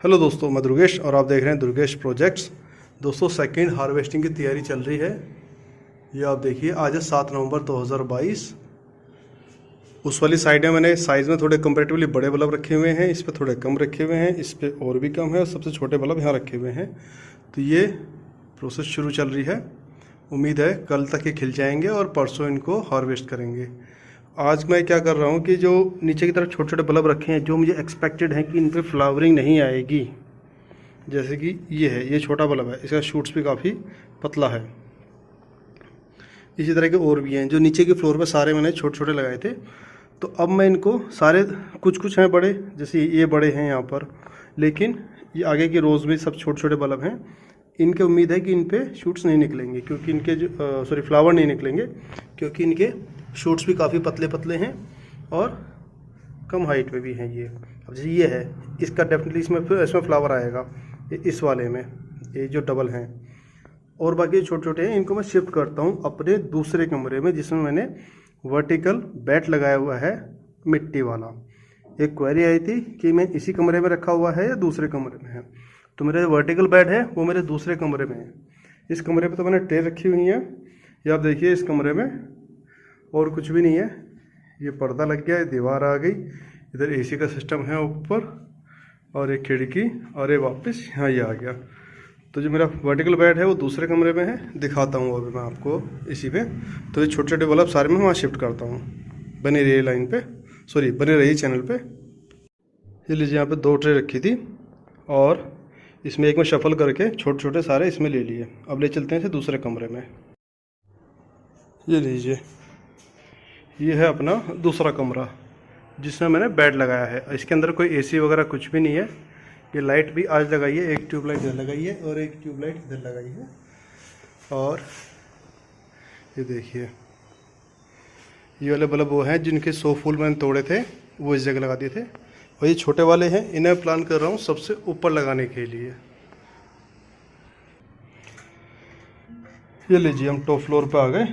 Hello दोस्तों, मैं दुर्गेश और आप देख रहे हैं दुर्गेश प्रोजेक्ट्स। दोस्तों, सेकंड हार्वेस्टिंग की तैयारी चल रही है। ये आप देखिए, आज है 7 नवंबर 2022। उस वाली साइड में मैंने साइज़ में थोड़े कंपेरेटिवली बड़े बल्ब रखे हुए हैं, इस पे थोड़े कम रखे हुए हैं, इस पे और भी कम है, और सबसे छोटे बल्ब यहाँ रखे हुए हैं। तो ये प्रोसेस शुरू चल रही है। उम्मीद है कल तक ये खिल जाएंगे और परसों इनको हार्वेस्ट करेंगे। आज मैं क्या कर रहा हूँ कि जो नीचे की तरफ छोटे छोटे बल्ब रखे हैं, जो मुझे एक्सपेक्टेड है कि इन पर फ्लावरिंग नहीं आएगी, जैसे कि ये छोटा बल्ब है, इसका शूट्स भी काफ़ी पतला है। इसी तरह के और भी हैं जो नीचे के फ्लोर पे सारे मैंने छोटे छोटे लगाए थे। तो अब मैं इनको सारे, कुछ हैं बड़े, जैसे ये बड़े हैं यहाँ पर, लेकिन ये आगे की रोज़ में सब छोटे छोटे बल्ब हैं। इनके उम्मीद है कि इन पे शूट्स नहीं निकलेंगे, क्योंकि इनके जो फ्लावर नहीं निकलेंगे, क्योंकि इनके शूट्स भी काफ़ी पतले पतले हैं और कम हाइट पे भी हैं। ये अब जैसे ये है, इसका डेफिनेटली इसमें फ्लावर आएगा, इस वाले में, ये जो डबल हैं। और बाकी छोटे छोटे हैं, इनको मैं शिफ्ट करता हूँ अपने दूसरे कमरे में, जिसमें मैंने वर्टिकल बेड लगाया हुआ है मिट्टी वाला। एक क्वेरी आई थी कि मैं इसी कमरे में रखा हुआ है या दूसरे कमरे में है, तो मेरा वर्टिकल बेड है वो मेरे दूसरे कमरे में है। इस कमरे पे तो मैंने ट्रे रखी हुई है। ये आप देखिए, इस कमरे में और कुछ भी नहीं है। ये पर्दा लग गया है, दीवार आ गई, इधर एसी का सिस्टम है ऊपर, और एक खिड़की, और ये वापस यहाँ ये आ गया। तो जो मेरा वर्टिकल बेड है वो दूसरे कमरे में है, दिखाता हूँ अभी मैं आपको इसी पे। तो ये छोटे छोटे बल्ब सारे मैं वहाँ शिफ्ट करता हूँ। बनी रही लाइन पे, बनी रही चैनल पे। ये लीजिए, यहाँ पे 2 ट्रे रखी थी और इसमें एक में शफल करके छोटे छोटे सारे इसमें ले लिए। अब ले चलते हैं इसे दूसरे कमरे में। ये लीजिए, ये है अपना दूसरा कमरा जिसमें मैंने बेड लगाया है। इसके अंदर कोई एसी वगैरह कुछ भी नहीं है। ये लाइट भी आज लगाई है, एक ट्यूबलाइट इधर लगाई है और एक ट्यूबलाइट इधर लगाई है। और ये देखिए, ये वाले बल्ब वो हैं जिनके 100 फूल मैंने तोड़े थे, वो इस जगह लगा दिए थे। और ये छोटे वाले हैं, इन्हें प्लान कर रहा हूँ सबसे ऊपर लगाने के लिए। ये लीजिए, हम टॉप फ्लोर पे आ गए।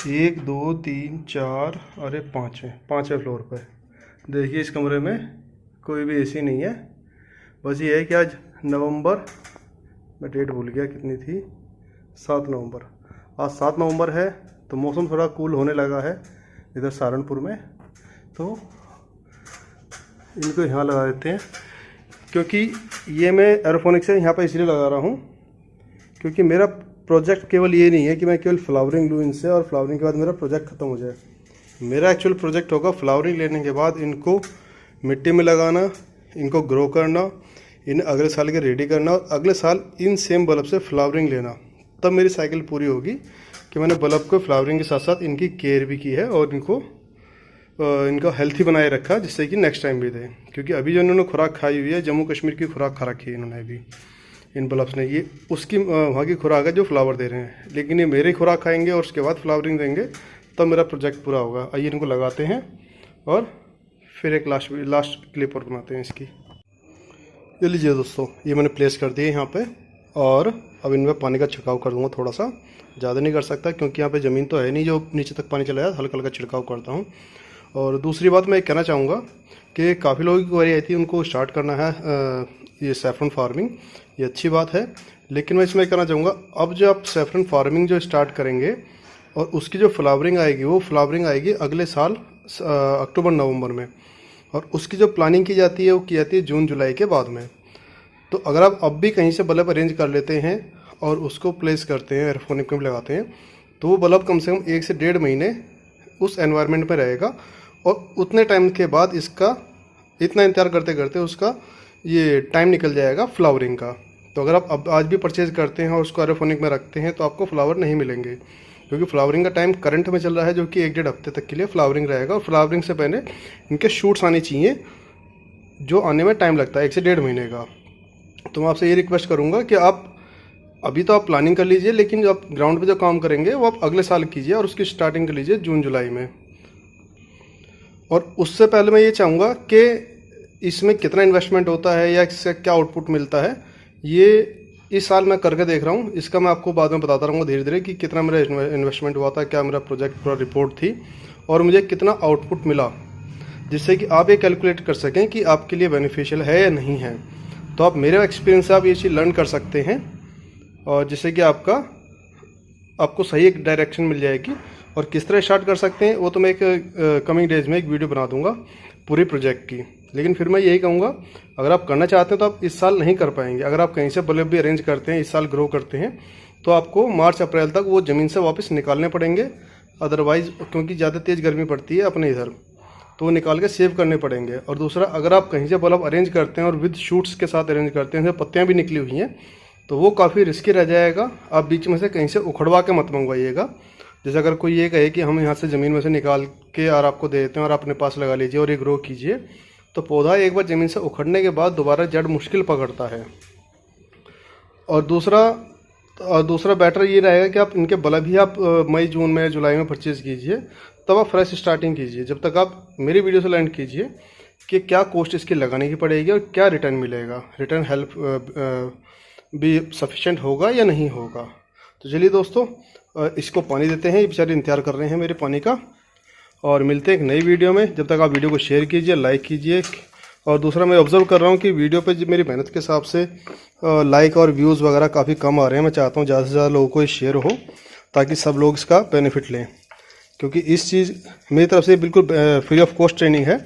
1 2 3 4, अरे 5वें फ्लोर पे। देखिए, इस कमरे में कोई भी एसी नहीं है। बस ये है कि आज नवंबर, मैं डेट भूल गया कितनी थी, 7 नवंबर। आज 7 नवंबर है, तो मौसम थोड़ा कूल होने लगा है इधर सहारनपुर में। तो इनको यहाँ लगा देते हैं, क्योंकि ये मैं एरोफोनिक से यहाँ पर इसलिए लगा रहा हूँ क्योंकि मेरा प्रोजेक्ट केवल ये नहीं है कि मैं केवल फ्लावरिंग लूँ इनसे और फ्लावरिंग के बाद मेरा प्रोजेक्ट ख़त्म हो जाए। मेरा एक्चुअल प्रोजेक्ट होगा फ्लावरिंग लेने के बाद इनको मिट्टी में लगाना, इनको ग्रो करना, इन्हें अगले साल के रेडी करना, और अगले साल इन सेम बल्ब से फ्लावरिंग लेना। तब मेरी साइकिल पूरी होगी कि मैंने बल्ब को फ्लावरिंग के साथ साथ इनकी केयर भी की है और इनका हेल्थी बनाए रखा, जिससे कि नेक्स्ट टाइम भी दे। क्योंकि अभी जो इन्होंने खुराक खाई हुई है, जम्मू कश्मीर की खुराक खा रखी है इन्होंने अभी, इन बल्ब्स ने। ये उसकी वहाँ की खुराक है जो फ्लावर दे रहे हैं, लेकिन ये मेरी खुराक खाएंगे और उसके बाद फ्लावरिंग देंगे, तब मेरा प्रोजेक्ट पूरा होगा। आइए इनको लगाते हैं और फिर एक लास्ट क्लिप और बनाते हैं इसकी। ये लीजिए दोस्तों, ये मैंने प्लेस कर दिए यहाँ पे, और अब इनमें पानी का छिड़काव कर दूँगा थोड़ा सा। ज़्यादा नहीं कर सकता क्योंकि यहाँ पे ज़मीन तो है नहीं जो नीचे तक पानी चला जाए, हल्का हल्का छिड़काव करता हूँ। और दूसरी बात मैं कहना चाहूँगा कि काफ़ी लोगों की क्वेरी आई थी, उनको स्टार्ट करना है ये सैफरन फार्मिंग। ये अच्छी बात है, लेकिन मैं इसमें कहना चाहूँगा, अब जो आप सैफरन फार्मिंग जो स्टार्ट करेंगे और उसकी जो फ्लावरिंग आएगी, वो फ्लावरिंग आएगी अगले साल अक्टूबर नवंबर में, और उसकी जो प्लानिंग की जाती है वो की जाती है जून जुलाई के बाद में। तो अगर आप अब भी कहीं से बल्ब अरेंज कर लेते हैं और उसको प्लेस करते हैं, एरोफोनिक में लगाते हैं, तो वो बल्ब कम से कम 1 से 1.5 महीने उस एनवायरनमेंट में रहेगा, और उतने टाइम के बाद इसका इतना इंतजार करते करते उसका ये टाइम निकल जाएगा फ्लावरिंग का। तो अगर आप अब आज भी परचेज़ करते हैं और उसको एरोफोनिक में रखते हैं, तो आपको फ्लावर नहीं मिलेंगे, क्योंकि फ्लावरिंग का टाइम करंट में चल रहा है, जो कि 1-1.5 हफ्ते तक के लिए फ्लावरिंग रहेगा। और फ्लावरिंग से पहले इनके शूट्स आने चाहिए, जो आने में टाइम लगता है 1 से 1.5 महीने का। तो मैं आपसे ये रिक्वेस्ट करूँगा कि आप अभी तो आप प्लानिंग कर लीजिए, लेकिन जो आप ग्राउंड पे जो काम करेंगे वो आप अगले साल कीजिए, और उसकी स्टार्टिंग कर लीजिए जून जुलाई में। और उससे पहले मैं ये चाहूँगा कि इसमें कितना इन्वेस्टमेंट होता है या इससे क्या आउटपुट मिलता है, ये इस साल मैं करके देख रहा हूँ। इसका मैं आपको बाद में बताता रहूँगा धीरे धीरे कि कितना मेरा इन्वेस्टमेंट हुआ था, क्या मेरा प्रोजेक्ट पूरा रिपोर्ट थी, और मुझे कितना आउटपुट मिला, जिससे कि आप ये कैलकुलेट कर सकें कि आपके लिए बेनिफिशियल है या नहीं है। तो आप मेरे एक्सपीरियंस से आप ये चीज़ लर्न कर सकते हैं और जिससे कि आपको सही एक डायरेक्शन मिल जाएगी। और किस तरह स्टार्ट कर सकते हैं वो तो मैं एक कमिंग डेज में एक वीडियो बना दूंगा पूरे प्रोजेक्ट की। लेकिन फिर मैं यही कहूँगा, अगर आप करना चाहते हैं तो आप इस साल नहीं कर पाएंगे। अगर आप कहीं से बल्ब भी अरेंज करते हैं, इस साल ग्रो करते हैं, तो आपको मार्च अप्रैल तक वो ज़मीन से वापस निकालने पड़ेंगे। अदरवाइज़ क्योंकि ज़्यादा तेज़ गर्मी पड़ती है अपने इधर, तो वो निकाल के सेव करने पड़ेंगे। और दूसरा, अगर आप कहीं से बल्ब अरेंज करते हैं और विद शूट्स के साथ अरेंज करते हैं, जैसे पत्तियाँ भी निकली हुई हैं, तो वो काफ़ी रिस्की रह जाएगा। आप बीच में से कहीं से उखड़वा के मत मंगवाइएगा। जैसे अगर कोई ये कहे कि हम यहाँ से ज़मीन में से निकाल के और आपको दे देते हैं और आप अपने पास लगा लीजिए और ये ग्रो कीजिए, तो पौधा एक बार ज़मीन से उखड़ने के बाद दोबारा जड़ मुश्किल पकड़ता है। और दूसरा बेटर ये रहेगा कि आप इनके बल्ब ही आप मई जून में जुलाई में परचेज़ कीजिए, तब आप फ्रेश स्टार्टिंग कीजिए। जब तक आप मेरी वीडियो से लर्न कीजिए कि क्या कॉस्ट इसकी लगाने की पड़ेगी और क्या रिटर्न मिलेगा, रिटर्न हेल्प भी सफिशेंट होगा या नहीं होगा। तो चलिए दोस्तों, इसको पानी देते हैं, ये बेचारे इंतज़ार कर रहे हैं मेरे पानी का। और मिलते हैं एक नई वीडियो में। जब तक आप वीडियो को शेयर कीजिए, लाइक कीजिए। और दूसरा, मैं ऑब्ज़र्व कर रहा हूँ कि वीडियो पे मेरी मेहनत के हिसाब से लाइक और व्यूज़ वगैरह काफ़ी कम आ रहे हैं। मैं चाहता हूँ ज़्यादा से ज़्यादा लोगों को ये शेयर हो, ताकि सब लोग इसका बेनिफिट लें। क्योंकि इस चीज़ मेरी तरफ से बिल्कुल फ्री ऑफ कॉस्ट ट्रेनिंग है।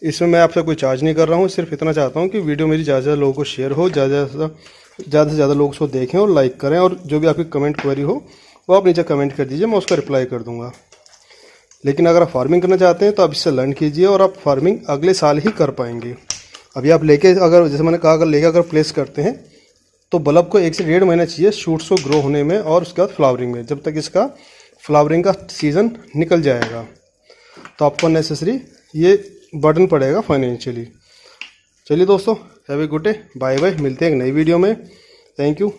इसमें मैं आपसे कोई चार्ज नहीं कर रहा हूँ, सिर्फ इतना चाहता हूँ कि वीडियो मेरी ज़्यादा से ज़्यादा लोगों को शेयर हो, ज़्यादा से ज़्यादा लोग उसको देखें और लाइक करें। और जो भी आपकी कमेंट क्वेरी हो वो आप नीचे कमेंट कर दीजिए, मैं उसका रिप्लाई कर दूँगा। लेकिन अगर आप फार्मिंग करना चाहते हैं तो आप इससे लर्न कीजिए और आप फार्मिंग अगले साल ही कर पाएंगे। अभी आप लेके, अगर जैसे मैंने कहा, अगर प्लेस करते हैं तो बल्ब को 1 से 1.5 महीना चाहिए शूट्स को ग्रो होने में और उसके बाद फ्लावरिंग में। जब तक इसका फ्लावरिंग का सीज़न निकल जाएगा तो आपको नेसेसरी ये बर्डन पड़ेगा फाइनेंशियली। चलिए दोस्तों, have a good day, bye bye. मिलते हैं एक नई वीडियो में। Thank you.